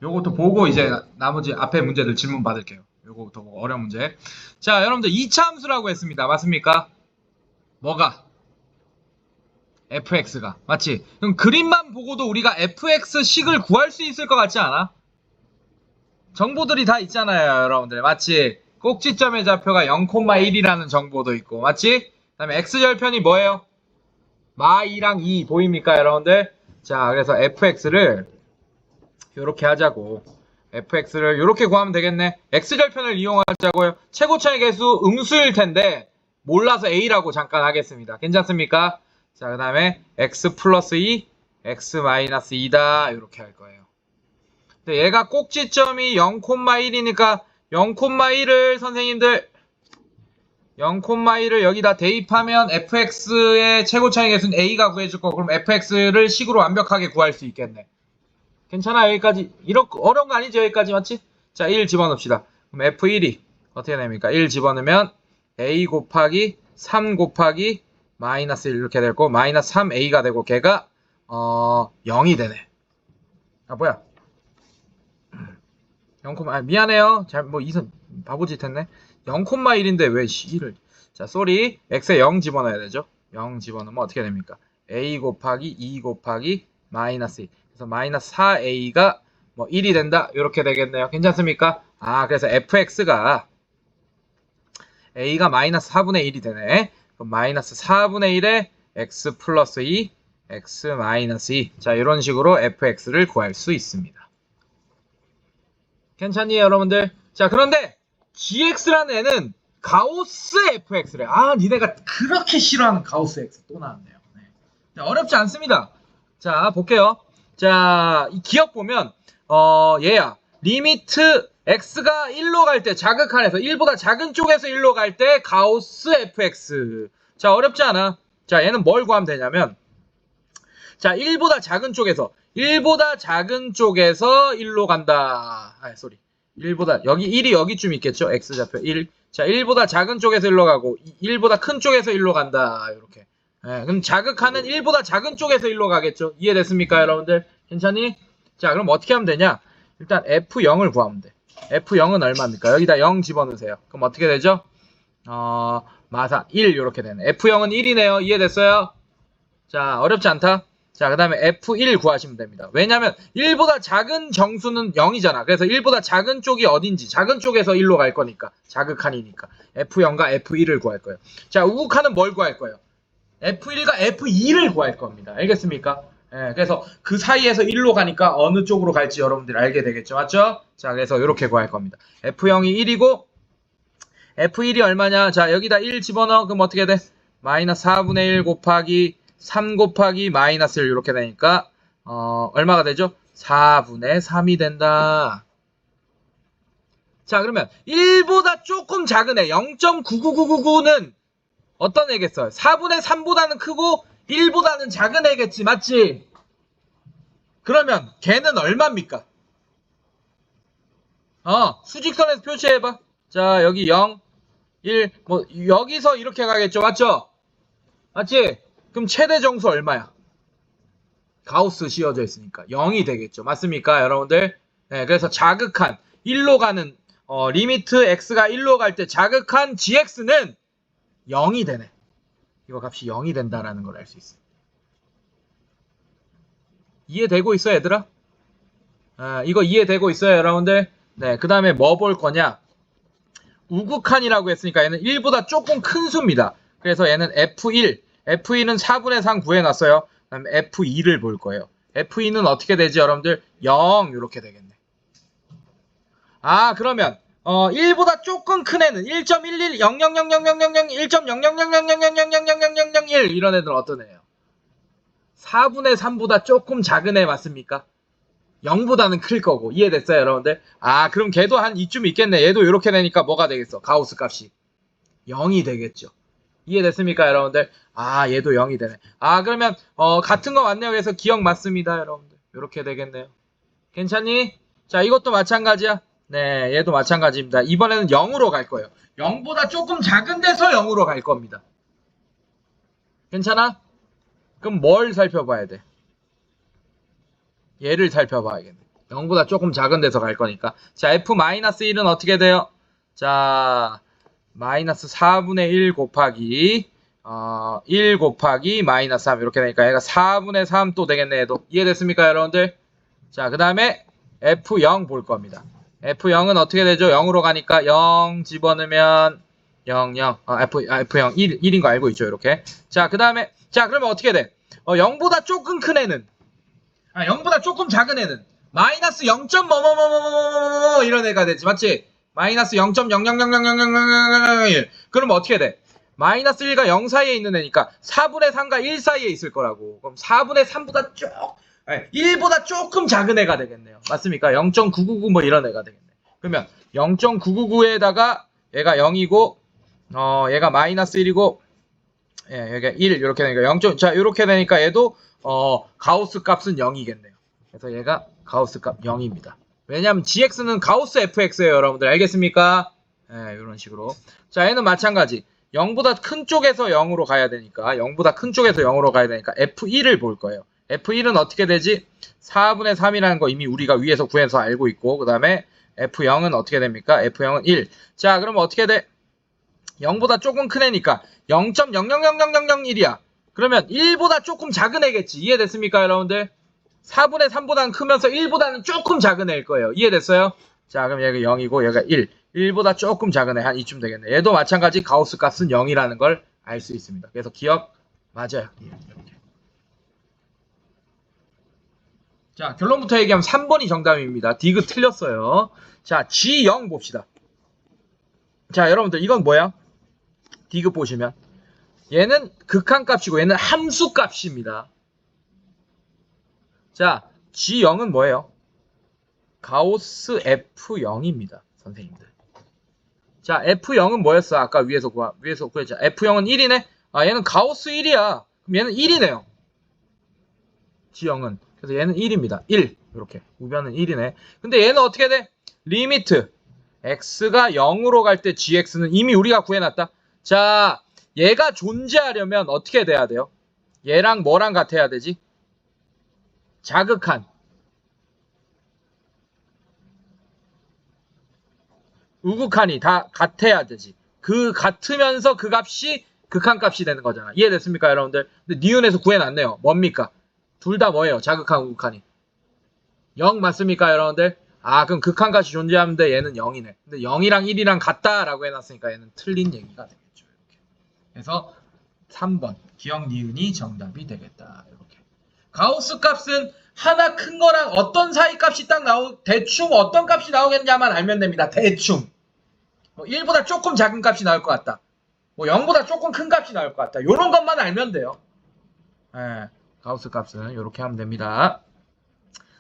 요것도 보고 이제 나머지 앞에 문제들 질문 받을게요. 요거부터 보고 어려운 문제. 자, 여러분들 2차 함수라고 했습니다. 맞습니까? 뭐가? fx가. 맞지? 그럼 그림만 보고도 우리가 fx식을 구할 수 있을 것 같지 않아? 정보들이 다 있잖아요, 여러분들. 맞지? 꼭지점의 좌표가 0,1이라는 정보도 있고, 맞지? 그 다음에 x절편이 뭐예요? 마2랑 2 보입니까, 여러분들? 자, 그래서 fx를 요렇게 하자고. fx를 요렇게 구하면 되겠네. x절편을 이용하자고요. 최고차의 개수 음수일 텐데 몰라서 a라고 잠깐 하겠습니다. 괜찮습니까? 자, 그 다음에 x 플러스 2, x 마이너스 2다 이렇게 할 거예요. 근데 얘가 꼭지점이 0,1이니까 0,1을 선생님들 0,1을 여기다 대입하면 fx의 최고차의 개수는 a가 구해줄 거고, 그럼 fx를 식으로 완벽하게 구할 수 있겠네. 괜찮아, 여기까지. 이렇게 어려운 거 아니지, 여기까지. 맞지? 자, 1 집어넣읍시다. 그럼 f1이 어떻게 됩니까? 1 집어넣으면 a 곱하기 3 곱하기 마이너스 1 이렇게 되고, 마이너스 3a가 되고, 걔가 0이 되네. 아, 뭐야? 0, 미안해요. 이선 바보짓 했네. 0,1인데 왜 1을. 자, 쏘리. x에 0 집어넣어야 되죠. 0 집어넣으면 어떻게 됩니까? a 곱하기 2 곱하기 마이너스 2. 그래서 마이너스 4a가 뭐 1이 된다. 이렇게 되겠네요. 괜찮습니까? 아, 그래서 fx가 a가 마이너스 4분의 1이 되네. 그럼 마이너스 4분의 1에 x 플러스 2, x 마이너스 2. 자, 이런 식으로 fx를 구할 수 있습니다. 괜찮니, 여러분들? 자, 그런데 gx라는 애는 가우스 fx래. 아, 니네가 그렇게 싫어하는 가우스 x 또 나왔네요. 네. 자, 어렵지 않습니다. 자, 볼게요. 자, 이 기억 보면 얘야. 리미트 x가 1로 갈 때 자극한에서 1보다 작은 쪽에서 1로 갈 때 가우스 fx. 자, 어렵지 않아. 자, 얘는 뭘 구하면 되냐면, 자, 1보다 작은 쪽에서 1로 간다. 아, 쏘리. 1보다 여기 1이 여기쯤 있겠죠? x좌표 1. 자, 1보다 작은 쪽에서 1로 가고 1보다 큰 쪽에서 1로 간다. 이렇게. 네, 그럼 자극하는 1보다 작은 쪽에서 1로 가겠죠? 이해됐습니까, 여러분들? 괜찮니? 자, 그럼 어떻게 하면 되냐? 일단 f0을 구하면 돼. f0은 얼마입니까? 여기다 0 집어넣으세요. 그럼 어떻게 되죠? 마사 1 이렇게 되네. f0은 1이네요. 이해됐어요? 자, 어렵지 않다. 자, 그 다음에 f1 구하시면 됩니다. 왜냐면 1보다 작은 정수는 0이잖아. 그래서 1보다 작은 쪽이 어딘지, 작은 쪽에서 1로 갈 거니까, 자극한이니까 f0과 f1을 구할 거예요. 자, 우극한은 뭘 구할 거예요? f1과 f2를 구할 겁니다. 알겠습니까? 예, 그래서 그 사이에서 1로 가니까 어느 쪽으로 갈지 여러분들이 알게 되겠죠. 맞죠? 자, 그래서 이렇게 구할 겁니다. f0이 1이고 f1이 얼마냐? 자, 여기다 1 집어넣어. 그럼 어떻게 돼? 마이너스 4분의 1 곱하기 3 곱하기 마이너스 1 이렇게 되니까 얼마가 되죠? 4분의 3이 된다. 자, 그러면 1보다 조금 작은 애 0.99999는 어떤 애겠어요? 4분의 3보다는 크고 1보다는 작은 애겠지. 맞지? 그러면 걔는 얼마입니까? 수직선에서 표시해봐. 자, 여기 0, 1, 뭐 여기서 이렇게 가겠죠. 맞죠? 맞지? 그럼 최대 정수 얼마야? 가우스 씌워져 있으니까 0이 되겠죠. 맞습니까, 여러분들? 네, 그래서 자극한 1로 가는 리미트 x가 1로 갈 때 자극한 gx는 0이 되네. 이거 값이 0이 된다라는 걸 알 수 있어요. 이해되고 있어요, 얘들아? 이거 이해되고 있어요, 여러분들? 네, 그 다음에 뭐 볼 거냐? 우극한이라고 했으니까 얘는 1보다 조금 큰 수입니다. 그래서 얘는 F1은 4분의 3 구해놨어요. 그 다음에 F2를 볼 거예요. F2는 어떻게 되지, 여러분들? 0 이렇게 되겠네. 아, 그러면 1보다 조금 큰 애는 1.11, 0.0000000, 1.000000000000001 이런 애들은 어떤 애예요? 4분의 3보다 조금 작은 애 맞습니까? 0보다는 클 거고. 이해됐어요, 여러분들? 아, 그럼 걔도 한 이쯤 있겠네. 얘도 이렇게 되니까 뭐가 되겠어? 가우스 값이 0이 되겠죠. 이해됐습니까, 여러분들? 아, 얘도 0이 되네. 아, 그러면 같은 거 맞네요. 그래서 기억 맞습니다, 여러분들. 이렇게 되겠네요. 괜찮니? 자, 이것도 마찬가지야. 네, 얘도 마찬가지입니다. 이번에는 0으로 갈 거예요. 0보다 조금 작은 데서 0으로 갈 겁니다. 괜찮아? 그럼 뭘 살펴봐야 돼? 얘를 살펴봐야겠네. 0보다 조금 작은 데서 갈 거니까. 자, f-1은 어떻게 돼요? 자, 마이너스 4분의 1 곱하기 1 곱하기 마이너스 3 이렇게 되니까 얘가 4분의 3 또 되겠네. 얘도 이해됐습니까 여러분들? 자, 그 다음에 f0 볼 겁니다. f0은 어떻게 되죠? 0으로 가니까 0 집어넣으면 0, 0. f0 1인 거 알고 있죠? 이렇게. 자, 그 다음에 자, 그러면 어떻게 돼? 0보다 조금 큰 애는 0보다 조금 작은 애는 마이너스 0. 뭐뭐뭐뭐뭐뭐 이런 애가 되지. 맞지? 마이너스 0.000000001. 그러면 어떻게 돼? 마이너스 1과 0 사이에 있는 애니까 4분의 3과 1 사이에 있을 거라고. 그럼 4분의 3보다 1보다 조금 작은 애가 되겠네요. 맞습니까? 0.999 뭐 이런 애가 되겠네. 그러면 0.999에다가 얘가 0이고 얘가 마이너스 1이고 여기가 1 이렇게 되니까 0. 자, 이렇게 되니까 얘도 가우스 값은 0이겠네요. 그래서 얘가 가우스 값 0입니다. 왜냐하면 gx는 가우스 fx예요, 여러분들. 알겠습니까? 이런 식으로. 자, 얘는 마찬가지. 0보다 큰 쪽에서 0으로 가야 되니까 f1을 볼 거예요. f1은 어떻게 되지? 4분의 3이라는 거 이미 우리가 위에서 구해서 알고 있고, 그 다음에 f0은 어떻게 됩니까? f0은 1. 자, 그러면 어떻게 돼? 0보다 조금 큰 애니까 0.0000001이야. 그러면 1보다 조금 작은 애겠지. 이해됐습니까, 여러분들? 4분의 3보다는 크면서 1보다는 조금 작은 애일 거예요. 이해됐어요? 자, 그럼 얘가 0이고 얘가 1. 1보다 조금 작은 애 한 이쯤 되겠네. 얘도 마찬가지 가우스 값은 0이라는 걸 알 수 있습니다. 그래서 기억 맞아요. 이렇게. 자, 결론부터 얘기하면 3번이 정답입니다. 디귿 틀렸어요. 자, G0 봅시다. 자, 여러분들 이건 뭐야? 디귿 보시면 얘는 극한값이고 얘는 함수값입니다. 자, G0은 뭐예요? 가우스 F0입니다. 선생님들. 자, F0은 뭐였어? 아까 위에서 구했죠. F0은 1이네? 얘는 가우스 1이야. 그럼 얘는 1이네요. G0은. 그래서 얘는 1입니다. 1. 이렇게. 우변은 1이네. 근데 얘는 어떻게 돼? 리미트. x가 0으로 갈 때 gx는 이미 우리가 구해놨다. 자, 얘가 존재하려면 어떻게 돼야 돼요? 얘랑 뭐랑 같아야 되지? 자극한. 우극한이 다 같아야 되지. 그 같으면서 그 값이 극한값이 되는 거잖아. 이해됐습니까, 여러분들? 근데 니은에서 구해놨네요. 뭡니까? 둘 다 뭐예요? 자극한, 우극한이. 0 맞습니까, 여러분들? 그럼 극한값이 존재하는데 얘는 0이네. 근데 0이랑 1이랑 같다라고 해놨으니까 얘는 틀린 얘기가 되겠죠. 이렇게. 그래서 3번 기억 니은이 정답이 되겠다. 이렇게. 가우스 값은 하나 큰 거랑 어떤 사이 값이 딱 대충 어떤 값이 나오겠냐만 알면 됩니다. 대충. 뭐 1보다 조금 작은 값이 나올 것 같다. 뭐 0보다 조금 큰 값이 나올 것 같다. 요런 것만 알면 돼요. 가우스 값은 이렇게 하면 됩니다.